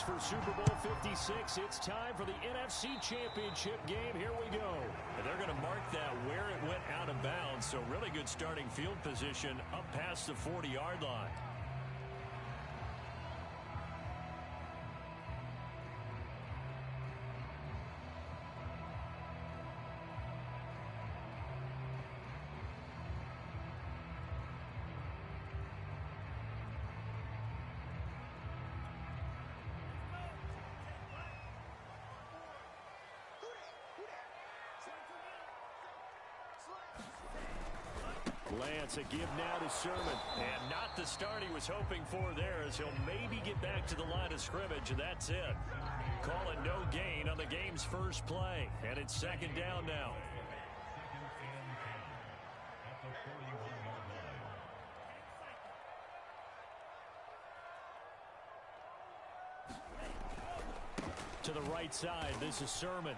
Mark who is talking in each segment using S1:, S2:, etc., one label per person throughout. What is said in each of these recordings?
S1: for Super Bowl 56. It's time for the NFC Championship game. Here we go.
S2: And they're going to mark that where it went out of bounds. So really good starting field position up past the 40-yard line.
S1: Lance, a give now to Sermon.
S2: And not the start he was hoping for there, as he'll maybe get back to the line of scrimmage, and that's it. Call it no gain on the game's first play. And it's second down now.
S1: To the right side, this is Sermon.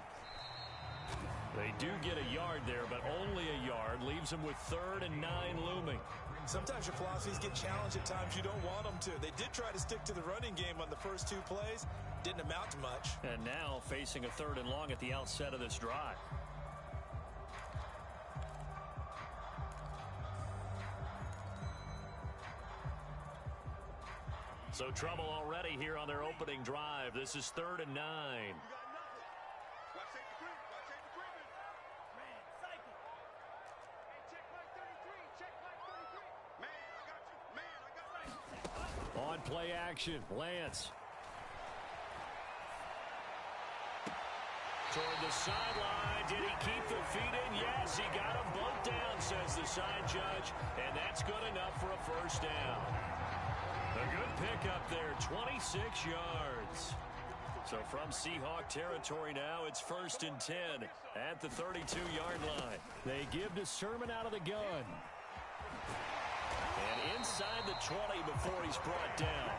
S2: They do get a yard there, but only a yard. Leaves them with 3rd and 9 looming.
S3: Sometimes your philosophies get challenged at times you don't want them to. They did try to stick to the running game on the first 2 plays. Didn't amount to much.
S2: And now facing a 3rd and long at the outset of this drive. So trouble already here on their opening drive. This is 3rd and 9.
S1: On play action, Lance.
S2: Toward the sideline. Did he keep the feet in? Yes, he got them both down, says the side judge. And that's good enough for a first down. A good pickup there, 26 yards. So from Seahawk territory now, it's 1st and 10 at the 32-yard line.
S1: They give to Sermon out of the gun.
S2: And inside the 20 before he's brought down.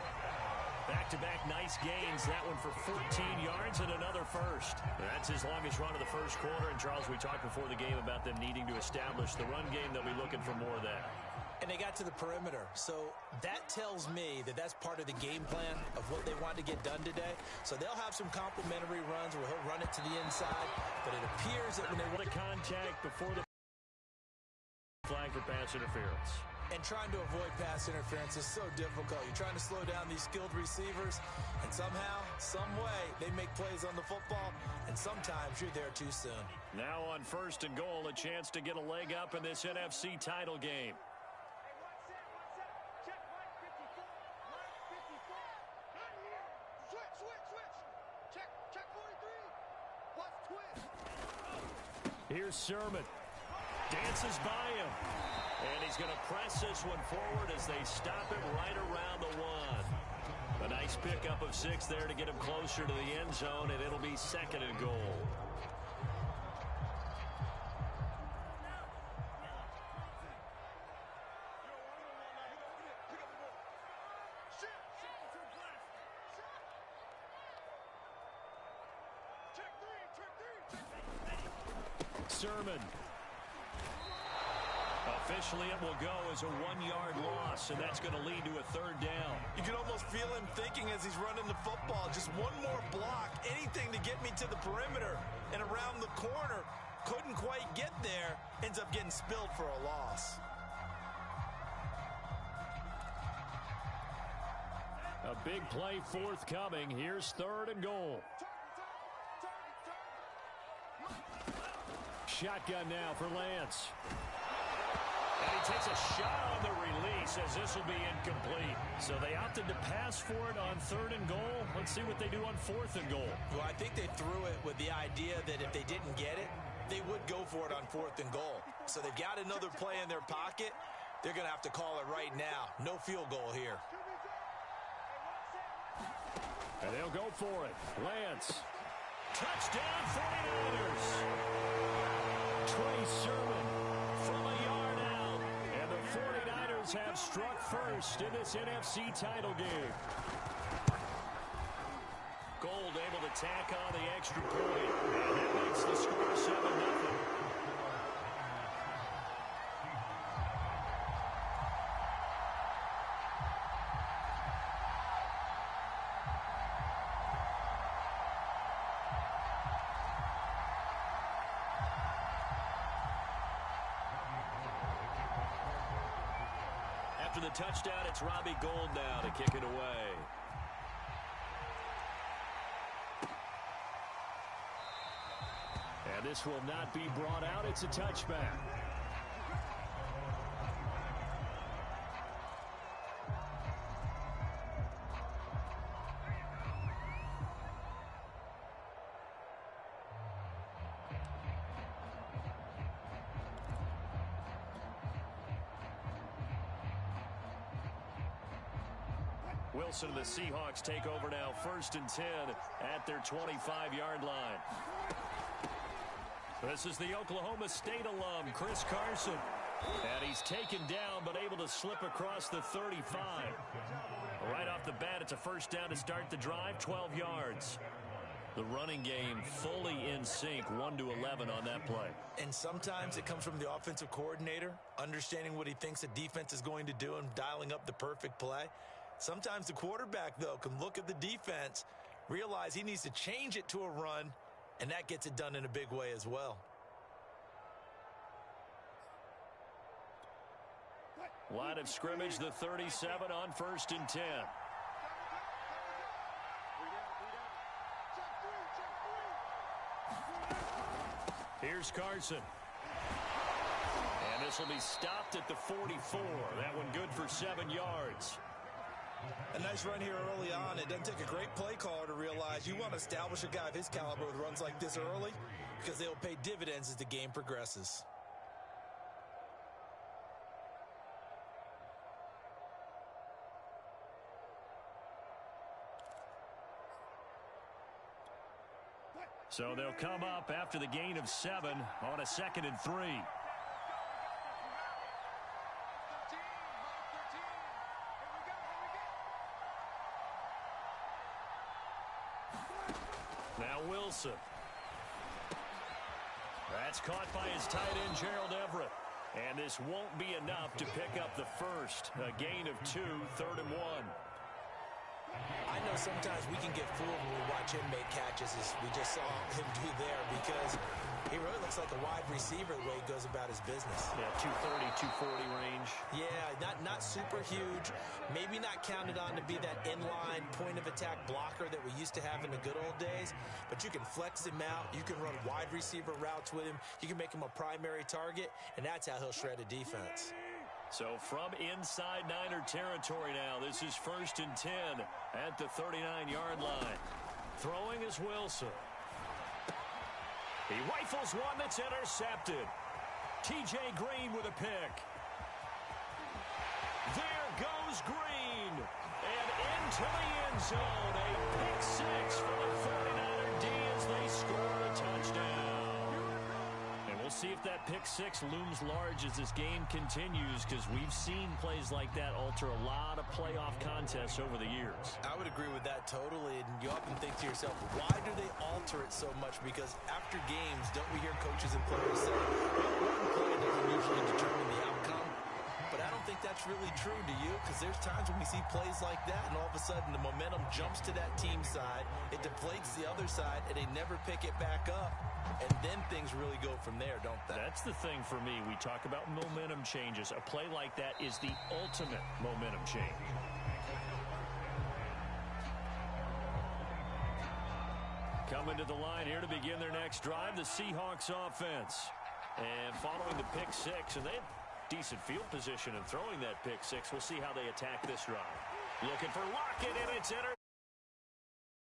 S2: Back-to-back nice gains. That one for 14 yards and another first. That's his longest run of the first quarter. And, Charles, we talked before the game about them needing to establish the run game. They'll be looking for more of that.
S3: And they got to the perimeter. So that tells me that that's part of the game plan of what they want to get done today. So they'll have some complementary runs where he'll run it to the inside. But it appears that when they
S2: want to contact before the flag for pass interference.
S3: And trying to avoid pass interference is so difficult. You're trying to slow down these skilled receivers, and somehow, some way, they make plays on the football, and sometimes you're there too soon.
S2: Now on 1st and goal, a chance to get a leg up in this NFC title game.
S1: Here's Sermon.
S2: Dances by him. And he's going to press this one forward as they stop it right around the 1. A nice pickup of 6 there to get him closer to the end zone, and it'll be 2nd and goal.
S1: Sermon.
S2: Officially, it will go as a 1-yard loss, and that's going to lead to a 3rd down.
S3: You can almost feel him thinking as he's running the football. Just one more block, anything to get me to the perimeter and around the corner. Couldn't quite get there. Ends up getting spilled for a loss.
S1: A big play forthcoming. Here's 3rd and goal. Shotgun now for Lance.
S2: And he takes a shot on the release as this will be incomplete. So they opted to pass for it on 3rd and goal. Let's see what they do on 4th and goal.
S3: Well, I think they threw it with the idea that if they didn't get it, they would go for it on 4th and goal. So they've got another play in their pocket. They're going to have to call it right now. No field goal here.
S1: And they'll go for it. Lance.
S2: Touchdown 49ers.
S1: Trey Sermon from a yard out. And the 49ers have struck first in this NFC title game.
S2: Gold able to tack on the extra point. And that makes the score 7-0. after the touchdown, it's Robbie Gould now to kick it away. And this will not be brought out. It's a touchback. Wilson and the Seahawks take over now, 1st and 10 at their 25-yard line. This is the Oklahoma State alum, Chris Carson. And he's taken down but able to slip across the 35. Right off the bat, it's a 1st down to start the drive, 12 yards. The running game fully in sync, 1-11 on that play.
S3: And sometimes it comes from the offensive coordinator, understanding what he thinks the defense is going to do and dialing up the perfect play. Sometimes the quarterback, though, can look at the defense, realize he needs to change it to a run, and that gets it done in a big way as well.
S2: Line of scrimmage, the 37 on 1st and 10. Here's Carson. And this will be stopped at the 44. That one good for 7 yards.
S3: A nice run here early on. It doesn't take a great play caller to realize you want to establish a guy of his caliber with runs like this early because they'll pay dividends as the game progresses.
S2: So they'll come up after the gain of 7 on a 2nd and 3. Now Wilson. That's caught by his tight end, Gerald Everett. And this won't be enough to pick up the first. A gain of 2, 3rd and 1.
S3: I know sometimes we can get fooled when we watch him make catches, as we just saw him do there, because he really looks like a wide receiver the way he goes about his business.
S2: Yeah, 230, 240 range.
S3: Yeah, not super huge. Maybe not counted on to be that inline point-of-attack blocker that we used to have in the good old days, but you can flex him out. You can run wide receiver routes with him. You can make him a primary target, and that's how he'll shred a defense.
S2: So from inside Niner territory now, this is 1st and 10 at the 39-yard line. Throwing is Wilson. He rifles one that's intercepted. T.J. Green with a pick. There goes Green. And into the end zone. A pick 6 for the 49er D as they score a touchdown. And we'll see if that pick 6 looms large as this game continues, because we've seen plays like that alter a lot of playoff contests over the years.
S3: I would agree with that totally, and you often think to yourself, why do they alter it so much? Because after games, don't we hear coaches and players say, well, one play doesn't usually determine the outcome? But I don't think that's really true, do you? Because there's times when we see plays like that, and all of a sudden the momentum jumps to that team side, it deflates the other side, and they never pick it back up. And then things really go from there, don't they?
S2: That's the thing for me. We talk about momentum changes. A play like that is the ultimate momentum change. Coming to the line here to begin their next drive, the Seahawks offense. And following the pick 6, and they have decent field position and throwing that pick 6. We'll see how they attack this drive. Looking for Lockett, and it's intercepted.